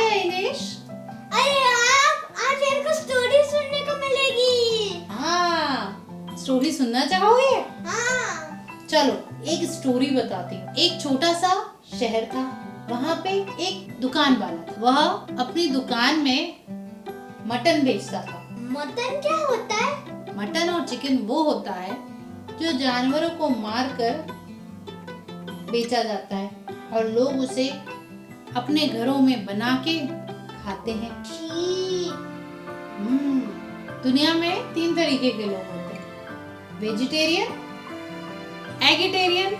है इनेश? अरे आप आज मेरे को स्टोरी सुनने को मिलेगी। हाँ, स्टोरी सुनना चाहोगे? हाँ। चलो एक स्टोरी बताती हूँ। एक छोटा सा शहर था, वहाँ पे एक दुकान वाला था। वह अपनी दुकान में मटन बेचता था। मटन क्या होता है? मटन और चिकन वो होता है जो जानवरों को मारकर बेचा जाता है और लोग उसे अपने घरों में बना के खाते हैं। ठीक। दुनिया में 3 तरीके के लोग होते हैं, vegetarian, eggetarian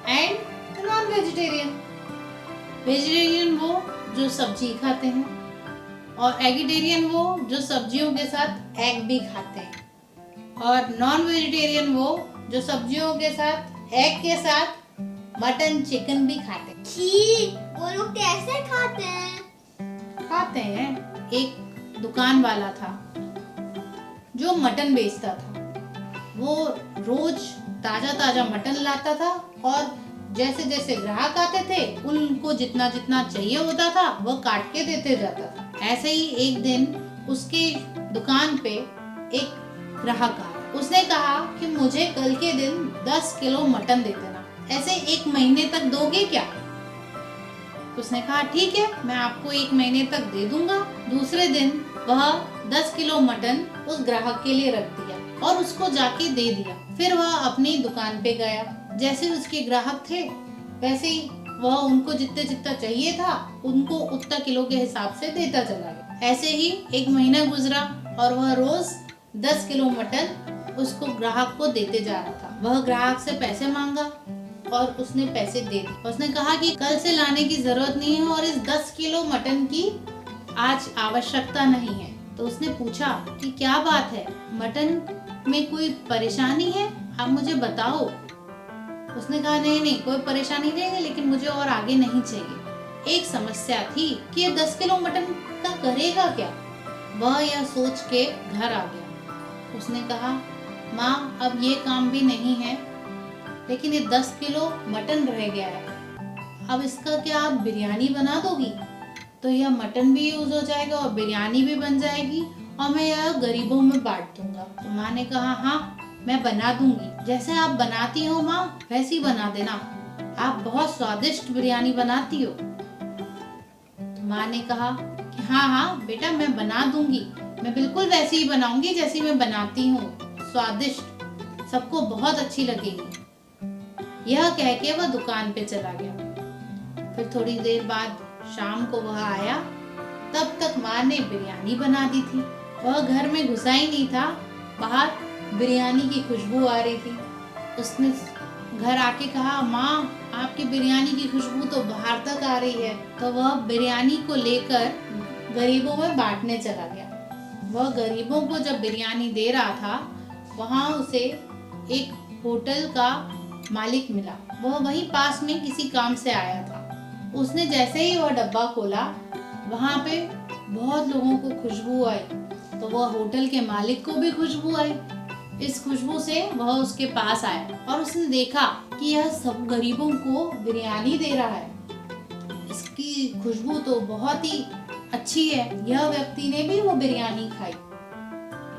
and non vegetarian. Vegetarian वो जो सब्जी खाते हैं और एगिटेरियन वो जो सब्जियों के साथ एग भी खाते हैं और नॉन वेजिटेरियन वो जो सब्जियों के साथ एग के साथ मटन चिकन भी खाते हैं। ठीक, वो लोग कैसे खाते हैं? खाते हैं। एक दुकान वाला था जो मटन बेचता था। वो रोज ताजा ताजा मटन लाता था और जैसे जैसे ग्राहक आते थे उनको जितना जितना चाहिए होता था वह काट के देते जाता था। ऐसे ही एक दिन उसकी दुकान पे एक ग्राहक आया। उसने कहा कि मुझे कल के दिन 10 किलो मटन दे देना, ऐसे 1 महीने तक दोगे क्या? उसने कहा ठीक है, मैं आपको 1 महीने तक दे दूंगा। दूसरे दिन वह 10 किलो मटन उस ग्राहक के लिए रख दिया और उसको जाके दे दिया। फिर वह अपनी दुकान पे गया। जैसे उसके ग्राहक थे वैसे ही वह उनको जितना जितना चाहिए था उनको उतना किलो के हिसाब से देता चला गया। ऐसे ही 1 महीना गुजरा और वह रोज 10 किलो मटन उसको ग्राहक को देते जा रहा था। वह ग्राहक से पैसे मांगा और उसने पैसे दे दिए। उसने कहा कि कल से लाने की जरूरत नहीं है और इस 10 किलो मटन की आज आवश्यकता नहीं है। तो उसने पूछा कि क्या बात है, मटन में कोई परेशानी है, आप मुझे बताओ। उसने कहा नहीं कोई परेशानी नहीं है, लेकिन मुझे और आगे नहीं चाहिए। एक समस्या थी कि ये 10 किलो मटन का करेगा क्या। वह यह सोच के घर आ गया। उसने कहा माँ अब ये काम भी नहीं है, लेकिन ये 10 किलो मटन रह गया है, अब इसका क्या आप बिरयानी बना दोगी? तो यह मटन भी यूज हो जाएगा और बिरयानी भी बन जाएगी और मैं यह गरीबों में बांट दूंगा। तो माँ ने कहा हाँ मैं बना दूंगी, जैसे आप बनाती हो माँ वैसी बना देना, आप बहुत स्वादिष्ट बिरयानी बनाती हो। तो माँ ने कहा कि हाँ बेटा मैं बना दूंगी, मैं बिल्कुल वैसी ही बनाऊंगी जैसी मैं बनाती हूँ, स्वादिष्ट, सबको बहुत अच्छी लगेगी। यह कह के वह दुकान पे चला गया। फिर थोड़ी देर बाद शाम को वह आया, तब तक माँ ने बिरयानी बना दी थी। वह घर में घुसा ही नहीं था, बाहर बिरयानी की खुशबू आ रही थी। उसने घर आके कहा माँ आपकी बिरयानी की खुशबू तो बाहर तक आ रही है। तो वह बिरयानी को लेकर गरीबों में बांटने चला गया। वह गरीबों को जब बिरयानी दे रहा था वहाँ उसे एक होटल का मालिक मिला। वह वहीं पास में किसी काम से आया था। उसने जैसे ही वह डब्बा खोला वहाँ पे बहुत लोगों को खुशबू आई, तो वह होटल के मालिक को भी खुशबू आई। इस खुशबू से वह उसके पास आया और उसने देखा कि यह सब गरीबों को बिरयानी दे रहा है, इसकी खुशबू तो बहुत ही अच्छी है। यह व्यक्ति ने भी वो बिरयानी खाई,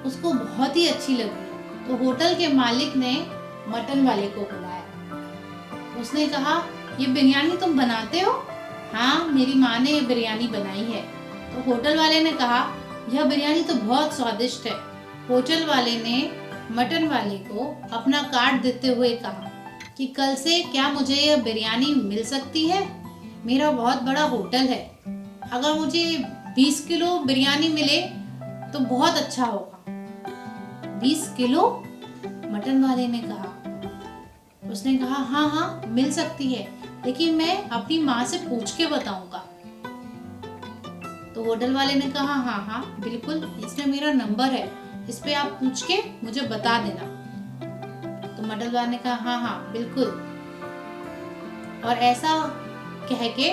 उसको बहुत ही अच्छी लगी। तो होटल के मालिक ने मटन वाले को बुलाया। उसने कहा ये बिरयानी तुम बनाते हो? हाँ मेरी माँ ने ये बिरयानी बनाई है। तो होटल वाले ने कहा यह बिरयानी तो बहुत स्वादिष्ट है। होटल वाले ने मटन वाले को अपना कार्ड देते हुए कहा कि कल से क्या मुझे यह बिरयानी मिल सकती है? मेरा बहुत बड़ा होटल है, अगर मुझे 20 किलो बिरयानी मिले तो बहुत अच्छा होगा। 20 किलो? मटन वाले ने कहा। उसने कहा हाँ मिल सकती है, लेकिन मैं अपनी माँ से पूछ के बताऊंगा। तो होटल वाले ने कहा हाँ बिल्कुल, इसमें मेरा नंबर है, इस पे आप पूछ के मुझे बता देना। तो मटन वाले ने कहा हाँ बिल्कुल। और ऐसा कह के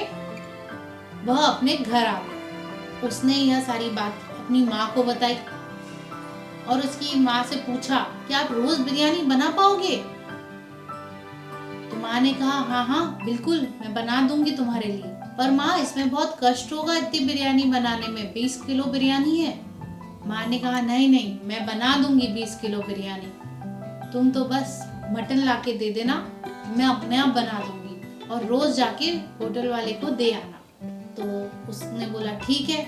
वह अपने घर आ गया। उसने यह सारी बात अपनी माँ को बताई और उसकी माँ से पूछा कि आप रोज बिरयानी बना पाओगे? तो माँ ने कहा हाँ बिल्कुल, मैं बना दूंगी तुम्हारे लिए। और माँ इसमें बहुत कष्ट होगा इतनी बिरयानी बनाने में, 20 किलो बिरयानी है। माँ ने कहा नहीं नहीं, मैं बना दूंगी 20 किलो बिरयानी, तुम तो बस मटन लाके दे देना, मैं अपने आप बना दूंगी और रोज जाके होटल वाले को दे आना। तो उसने बोला ठीक है,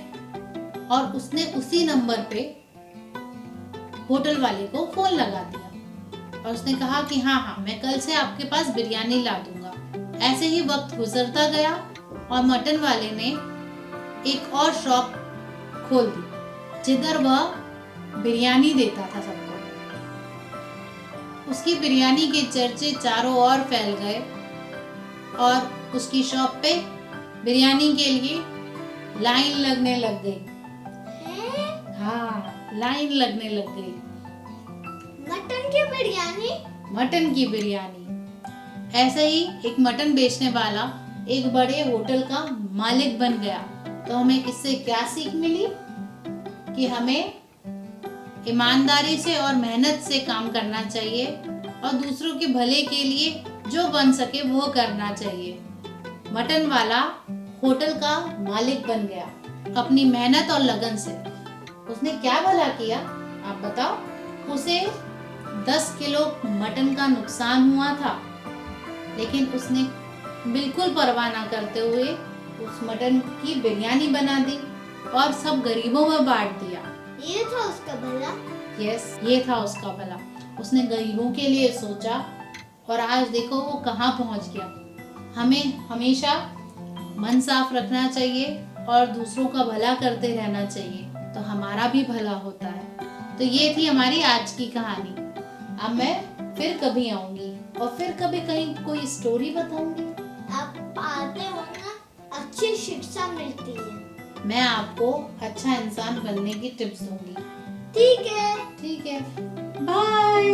और उसने उसी नंबर पे होटल वाले को फोन लगा दिया और उसने कहा कि हाँ हाँ मैं कल से आपके पास बिरयानी ला दूंगा। ऐसे ही वक्त गुजरता गया और मटन वाले ने एक और शॉप खोल दी जिधर वह बिरयानी देता था सबको। उसकी बिरयानी के चर्चे चारों ओर फैल गए और उसकी शॉप पे बिरयानी के लिए लाइन लगने लग गई। हाँ, लाइन लगने लग गई। मटन की बिरयानी? मटन की बिरयानी। ऐसे ही एक मटन बेचने वाला एक बड़े होटल का मालिक बन गया। तो हमें इससे क्या सीख मिली कि हमें ईमानदारी से और मेहनत से काम करना चाहिए और दूसरों के भले के लिए जो बन सके वो करना चाहिए। मटन वाला होटल का मालिक बन गया अपनी मेहनत और लगन से। उसने क्या भला किया आप बताओ? उसे 10 किलो मटन का नुकसान हुआ था, लेकिन उसने बिल्कुल परवाह ना करते हुए उस मटन की बिरयानी बना दी और सब गरीबों में बांट दिया। ये था उसका भला? यस, ये था उसका भला। उसने गरीबों के लिए सोचा और आज देखो वो कहाँ पहुँच गया। हमें हमेशा मन साफ रखना चाहिए और दूसरों का भला करते रहना चाहिए, तो हमारा भी भला होता है। तो ये थी हमारी आज की कहानी। अब मैं फिर कभी आऊंगी और फिर कभी कहीं कोई स्टोरी बताऊंगी। आप आते हो ना, अच्छी शिक्षा मिलती है। मैं आपको अच्छा इंसान बनने की टिप्स दूंगी। ठीक है। ठीक है, बाय।